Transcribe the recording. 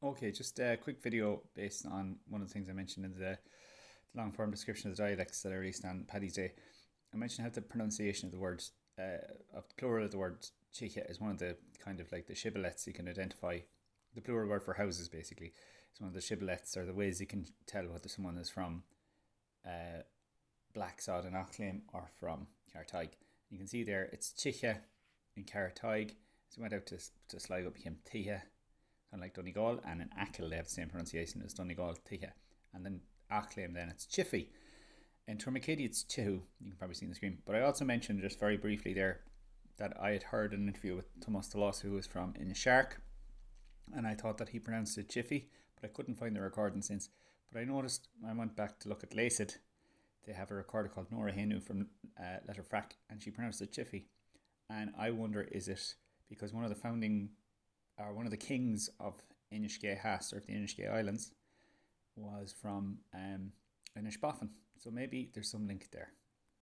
Okay, just a quick video based on one of the things I mentioned in the long form description of the dialects that I released on Paddy's Day. I mentioned how the pronunciation of the word, of the plural of the word chicha is one of the kind of like the shibboleths you can identify. The plural word for houses basically is one of the shibboleths or the ways you can tell whether someone is from uh, Blacksod and Auckland or from Cartaig. You can see there it's chicha in Cartaig. So we went out to Sligo, it became Tia, kind of like Donegal, and in Achill they have the same pronunciation as Donegal, Tia. And then Auckland then it's Chiffy. In Turmacady it's Chihu, you can probably see on the screen. But I also mentioned just very briefly there that I had heard an interview with Thomas Delos, who was from Inishark, and I thought that he pronounced it Chiffy, but I couldn't find the recording since. But I noticed, I went back to look at Lacid, they have a recorder called Nora Henu from Letterfrack, and she pronounced it Chiffy. And I wonder, is it because one of the founding, or one of the kings of Inishke Has, or the Inishke Islands, was from Inishboffin. So maybe there's some link there.